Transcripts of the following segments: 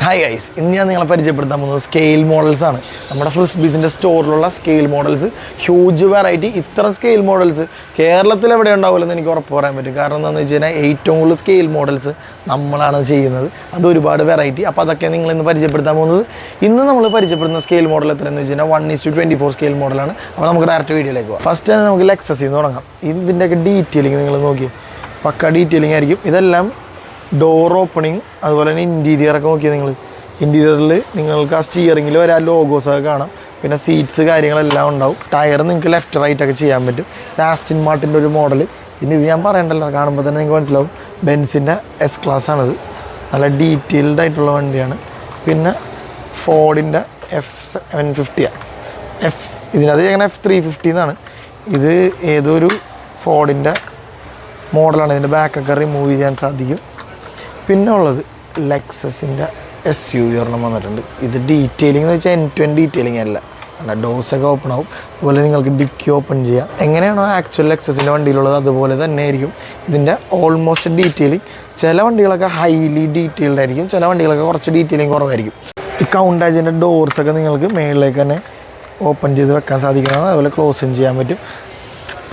Hi guys, ഇന്ന് ഞാൻ നിങ്ങളെ പരിചയപ്പെടുത്താൻ പോകുന്നത് സ്കെയിൽ മോഡൽസ് ആണ്. നമ്മുടെ ഫ്രിസ്ബീസിൻ്റെ സ്റ്റോറിലുള്ള സ്കെയിൽ മോഡൽസ്, ഹ്യൂജ് വെറൈറ്റി. ഇത്ര സ്കെയിൽ മോഡൽസ് കേരളത്തിൽ എവിടെ ഉണ്ടാവില്ലെന്ന് എനിക്ക് ഉറപ്പ് പറയാൻ പറ്റും. കാരണം എന്താണെന്ന് വെച്ച് കഴിഞ്ഞാൽ ഏറ്റവും കൂടുതൽ സ്കെയിൽ മോഡൽസ് നമ്മളാണ് ചെയ്യുന്നത്. അത് ഒരുപാട് വെറൈറ്റി. അപ്പോൾ അതൊക്കെ നിങ്ങൾ ഇന്ന് പരിചയപ്പെടുത്താൻ പോകുന്നത്. ഇന്ന് നമ്മൾ പരിചയപ്പെടുന്ന സ്കെയിൽ മോഡൽ എത്രയെന്ന് വെച്ച് കഴിഞ്ഞാൽ 1:24 സ്കെയിൽ മോഡലാണ്. അപ്പോൾ നമുക്ക് ഡയറക്റ്റ് വീഡിയോയിലേക്ക് പോകാം. ഫസ്റ്റ് തന്നെ നമുക്ക് ലെക്സസിൽ നിന്ന് തുടങ്ങാം. ഇതിൻ്റെയൊക്കെ ഡീറ്റെയിലിംഗ് നിങ്ങൾ നോക്കി, പക്ക ഡീറ്റെയിലിംഗ് ആയിരിക്കും. ഇതെല്ലാം ഡോർ ഓപ്പണിങ്, അതുപോലെ തന്നെ ഇൻറ്റീരിയറൊക്കെ നോക്കിയാൽ ഇൻറ്റീരിയറിൽ നിങ്ങൾക്ക് ആ സ്റ്റിയറിങ്ങിൽ വരെ ആ ലോഗോസൊക്കെ കാണാം. പിന്നെ സീറ്റ്സ് കാര്യങ്ങളെല്ലാം ഉണ്ടാവും. ടയർ നിങ്ങൾക്ക് ലെഫ്റ്റ് റൈറ്റ് ഒക്കെ ചെയ്യാൻ പറ്റും. ആസ്റ്റിൻ മാർട്ടിൻ്റെ ഒരു മോഡൽ. പിന്നെ ഇത് ഞാൻ പറയണ്ടല്ലോ, കാണുമ്പോൾ തന്നെ നിങ്ങൾക്ക് മനസ്സിലാവും ബെൻസിൻ്റെ S ക്ലാസ് ആണത്. നല്ല ഡീറ്റെയിൽഡ് ആയിട്ടുള്ള വണ്ടിയാണ്. പിന്നെ ഫോർഡിൻ്റെ F750 ഇതിനകത്ത് അങ്ങനെ F350 എന്നാണ്. ഇത് ഏതൊരു ഫോർഡിൻ്റെ മോഡലാണ്. ഇതിൻ്റെ ബാക്കൊക്കെ റിമൂവ് ചെയ്യാൻ സാധിക്കും. പിന്നെ ഉള്ളത് ലെക്സസിൻ്റെ SUV ഒരെണ്ണം വന്നിട്ടുണ്ട്. ഇത് ഡീറ്റെയിലിംഗ് എന്ന് വെച്ചാൽ end-to-end ഡീറ്റെയിലിംഗ് അല്ല. കാരണം ഡോസൊക്കെ ഓപ്പൺ ആവും. അതുപോലെ നിങ്ങൾക്ക് ഡിക്കി ഓപ്പൺ ചെയ്യാം. എങ്ങനെയാണോ ആക്ച്വൽ ലെക്സസിൻ്റെ വണ്ടിയിലുള്ളത് അതുപോലെ തന്നെ ആയിരിക്കും ഇതിൻ്റെ ഓൾമോസ്റ്റ് ഡീറ്റെയിലിംഗ്. ചില വണ്ടികളൊക്കെ ഹൈലി ഡീറ്റെയിൽഡ് ആയിരിക്കും, ചില വണ്ടികളൊക്കെ കുറച്ച് ഡീറ്റെയിലിംഗ് കുറവായിരിക്കും. ഈ കൗണ്ടാജിൻ്റെ ഡോർസൊക്കെ നിങ്ങൾക്ക് മേളിലേക്ക് തന്നെ ഓപ്പൺ ചെയ്ത് വെക്കാൻ സാധിക്കുന്നതാണ്. അതുപോലെ ക്ലോസും ചെയ്യാൻ പറ്റും.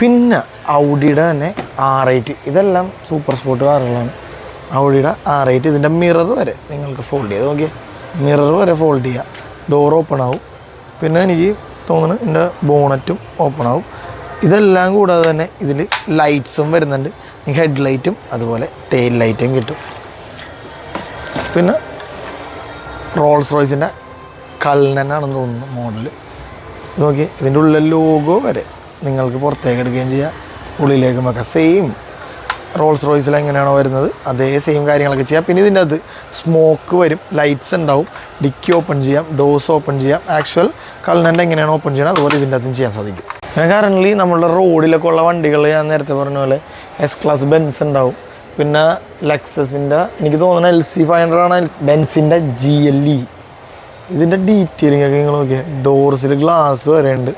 പിന്നെ ഔഡിയുടെ തന്നെ R8, ഇതെല്ലാം സൂപ്പർ സ്പോർട്ട് കാറുകളാണ്. ഔഡിയുടെ R8 ഇതിൻ്റെ മിറർ വരെ നിങ്ങൾക്ക് ഫോൾഡ് ചെയ്ത് നോക്കിയാൽ മിറർ വരെ ഫോൾഡ് ചെയ്യുക. ഡോർ ഓപ്പൺ ആവും. പിന്നെ എനിക്ക് തോന്നുന്നു ഇതിൻ്റെ ബോണറ്റും ഓപ്പൺ ആവും. ഇതെല്ലാം കൂടാതെ തന്നെ ഇതിൽ ലൈറ്റ്സും വരുന്നുണ്ട്. ഹെഡ് ലൈറ്റും അതുപോലെ ടെയിൽ ലൈറ്റും കിട്ടും. പിന്നെ റോൾസ് റോയ്സിൻ്റെ കൾനനാണെന്ന് തോന്നുന്നു മോഡൽ. നോക്കി ഇതിൻ്റെ ഉള്ളിൽ ലോഗോ വരെ നിങ്ങൾക്ക് പുറത്തേക്ക് എടുക്കുകയും ചെയ്യാം, ഉള്ളിലേക്കും വെക്കാം. സെയിം റോൾസ് റോയ്സിൽ എങ്ങനെയാണോ വരുന്നത് അതേ സെയിം കാര്യങ്ങളൊക്കെ ചെയ്യാം. പിന്നെ ഇതിൻ്റെ അത് സ്മോക്ക് വരും, ലൈറ്റ്സ് ഉണ്ടാവും, ഡിക്കി ഓപ്പൺ ചെയ്യാം, ഡോസ് ഓപ്പൺ ചെയ്യാം. ആക്ച്വൽ കൾനൻ്റെ എങ്ങനെയാണ് ഓപ്പൺ ചെയ്യണം അതുപോലെ ഇതിൻ്റെ അതും ചെയ്യാൻ സാധിക്കും. പിന്നെ കറൻ്റ് നമ്മളുടെ റോഡിലൊക്കെ ഉള്ള വണ്ടികൾ ഞാൻ നേരത്തെ പറഞ്ഞ പോലെ S ക്ലാസ് ബെൻസ് ഉണ്ടാവും. പിന്നെ ലെക്സസിൻ്റെ എനിക്ക് തോന്നുന്നത് LC500 ആണ്. ബെൻസിൻ്റെ GLE. ഇതിൻ്റെ ഡീറ്റെയിലിംഗ് ഒക്കെ നിങ്ങൾ നോക്കിയാൽ ഡോർസിൽ ഗ്ലാസ് വരെ ഉണ്ട്.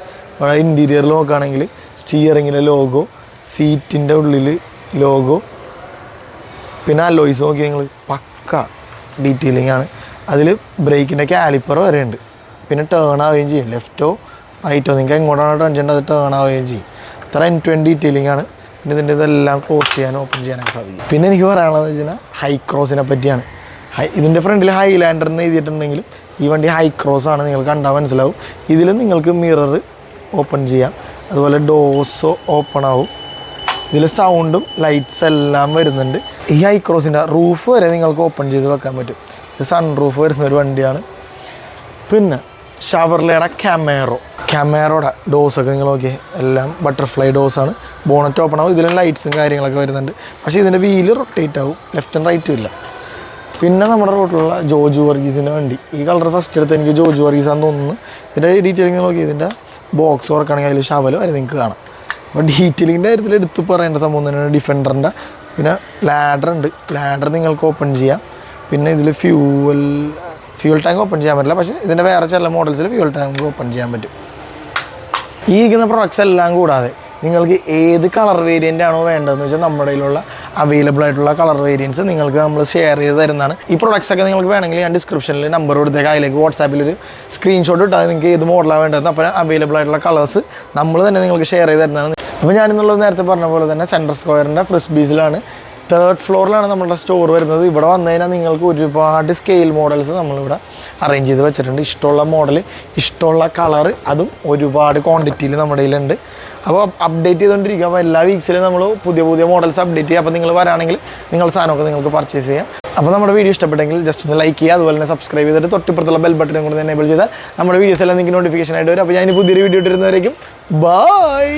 ഇൻറ്റീരിയറിൽ നോക്കുകയാണെങ്കിൽ സ്റ്റിയറിങ്ങിലെ ലോഗോ, സീറ്റിൻ്റെ ഉള്ളിൽ ലോഗോ, പിന്നെ അലോയ്സ് നോക്കി നിങ്ങൾ പക്ക ഡീറ്റെയിലിംഗ് ആണ്. അതിൽ ബ്രേക്കിൻ്റെ കാലിപ്പർ വരെ ഉണ്ട്. പിന്നെ ടേൺ ആവുകയും ചെയ്യും, ലെഫ്റ്റോ റൈറ്റോ നിങ്ങൾക്ക് എങ്ങോട്ടാണോ ടേൺ ചെയ്യേണ്ടത് അത് ടേൺ ആവുകയും ചെയ്യും. ഇത്ര end-to-end ഡീറ്റെയിലിംഗ് ആണ്. പിന്നെ ഇതിൻ്റെ ഇതെല്ലാം ക്ലോസ് ചെയ്യാനും ഓപ്പൺ ചെയ്യാനൊക്കെ സാധിക്കും. പിന്നെ എനിക്ക് പറയാനുള്ളത് വെച്ച് കഴിഞ്ഞാൽ ഹൈക്രോസിനെ പറ്റിയാണ്. ഇതിൻ്റെ ഫ്രണ്ടിൽ ഹൈലാൻഡർ എന്ന് എഴുതിയിട്ടുണ്ടെങ്കിലും ഈ വണ്ടി ഹൈക്രോസ് ആണ്, നിങ്ങൾക്ക് കണ്ടാൽ മനസ്സിലാവും. ഇതിൽ നിങ്ങൾക്ക് മിറർ ഓപ്പൺ ചെയ്യാം, അതുപോലെ ഡോസോ ഓപ്പൺ ആവും. ഇതിൽ സൗണ്ടും ലൈറ്റ്സ് എല്ലാം വരുന്നുണ്ട്. ഈ ഹൈക്രോസിൻ്റെ റൂഫ് വരെ നിങ്ങൾക്ക് ഓപ്പൺ ചെയ്ത് വെക്കാൻ പറ്റും. ഇത് സൺ റൂഫ് വരുന്ന ഒരു വണ്ടിയാണ്. പിന്നെ ഷവർലയുടെ ക്യാമറോയുടെ ഡോസൊക്കെ നിങ്ങൾ നോക്കിയാൽ എല്ലാം ബട്ടർഫ്ലൈ ഡോസാണ്. ബോണറ്റ് ഓപ്പൺ ആവും. ഇതിലും ലൈറ്റ്സും കാര്യങ്ങളൊക്കെ വരുന്നുണ്ട്. പക്ഷേ ഇതിൻ്റെ വീല് റൊട്ടേറ്റ് ആവും, ലെഫ്റ്റ് ആൻഡ് റൈറ്റും ഇല്ല. പിന്നെ നമ്മുടെ റോഡിലുള്ള ജോർജ് വർഗീസിൻ്റെ വണ്ടി, ഈ കളർ ഫസ്റ്റ് എടുത്ത് എനിക്ക് ജോർജ് വർഗീസാന്ന് തോന്നുന്നു. ഇതിൻ്റെ ഡീറ്റെയിലിംഗ് നോക്കി ഇതിൻ്റെ ബോക്സ് വർക്കാണെങ്കിൽ അതിൽ ഷവൽ വരെ നിങ്ങൾക്ക് കാണാം. അപ്പോൾ ഡീറ്റെയിലിങ്ങിൻ്റെ കാര്യത്തിൽ എടുത്ത് പറയേണ്ട സംഭവം തന്നെയാണ് ഡിഫൻഡറിൻ്റെ. പിന്നെ ലാഡർ ഉണ്ട്, ലാഡർ നിങ്ങൾക്ക് ഓപ്പൺ ചെയ്യാം. പിന്നെ ഇതിൽ ഫ്യൂൽ ടാങ്ക് ഓപ്പൺ ചെയ്യാൻ പറ്റില്ല, പക്ഷേ ഇതിൻ്റെ വേറെ ചില മോഡൽസിൽ ഫ്യൂൽ ടാങ്ക് ഓപ്പൺ ചെയ്യാൻ പറ്റും. ഈ ഇരിക്കുന്ന പ്രൊഡക്ട്സ് എല്ലാം കൂടാതെ നിങ്ങൾക്ക് ഏത് കളർ വേരിയൻ്റ് ആണോ വേണ്ടതെന്ന് വെച്ചാൽ നമ്മുടെ കയ്യിലുള്ള അവൈലബിൾ ആയിട്ടുള്ള കളർ വേരിയൻസ് നിങ്ങൾക്ക് നമ്മൾ ഷെയർ ചെയ്ത് തരുന്നതാണ്. ഈ പ്രൊഡക്ട്സൊക്കെ നിങ്ങൾക്ക് വേണമെങ്കിൽ ഞാൻ ഡിസ്ക്രിപ്ഷനിൽ നമ്പർ കൊടുത്തേക്ക്, അതിലേക്ക് വാട്സാപ്പിലൊരു സ്ക്രീൻഷോട്ട് ഇട്ടാൽ നിങ്ങൾക്ക് ഏത് മോഡലാണ് വേണ്ടത്. അപ്പോൾ അവൈലബിൾ ആയിട്ടുള്ള കളേഴ്സ് നമ്മൾ തന്നെ നിങ്ങൾക്ക് ഷെയർ ചെയ്ത് തരുന്നതാണ്. അപ്പോൾ ഞാനിന്നുള്ളത് നേരത്തെ പറഞ്ഞ പോലെ തന്നെ സെൻട്രൽ സ്ക്വയറിൻ്റെ ഫ്രിസ്ബീസിലാണ്, 3rd ഫ്ലോറിലാണ് നമ്മുടെ സ്റ്റോർ വരുന്നത്. ഇവിടെ വന്നു കഴിഞ്ഞാൽ നിങ്ങൾക്ക് ഒരുപാട് സ്കെയിൽ മോഡൽസ് നമ്മളിവിടെ അറേഞ്ച് ചെയ്ത് വെച്ചിട്ടുണ്ട്. ഇഷ്ടമുള്ള മോഡൽ, ഇഷ്ടമുള്ള കളർ, അതും ഒരുപാട് ക്വാണ്ടിറ്റിയിൽ നമ്മുടെ കയ്യിലുണ്ട്. അപ്പോൾ അപ്ഡേറ്റ് ചെയ്തുകൊണ്ടിരിക്കുക. അപ്പോൾ എല്ലാ വീക്സിലും നമ്മൾ പുതിയ പുതിയ മോഡൽസ് അപ്ഡേറ്റ് ചെയ്യുക. അപ്പോൾ നിങ്ങൾ വരാണെങ്കിൽ നിങ്ങളുടെ സാധനമൊക്കെ നിങ്ങൾക്ക് പർച്ചേസ് ചെയ്യാം. അപ്പോൾ നമ്മുടെ വീഡിയോ ഇഷ്ടപ്പെട്ടെങ്കിൽ ജസ്റ്റ് ഒന്ന് ലൈക്ക് ചെയ്യുക, അതുപോലെ തന്നെ സബ്സ്ക്രൈബ് ചെയ്തിട്ട് തൊട്ടിപ്പുറത്തുള്ള ബെൽ ബട്ടനും കൂടെ എനേബിൾ ചെയ്താൽ നമ്മുടെ വീഡിയോസ് എല്ലാം നിങ്ങൾക്ക് നോട്ടിഫിക്കേഷൻ ആയിട്ട് വരും. അപ്പോൾ ഞാൻ പുതിയൊരു വീഡിയോ ഇട്ടിരുന്നവരേക്കും ബൈ.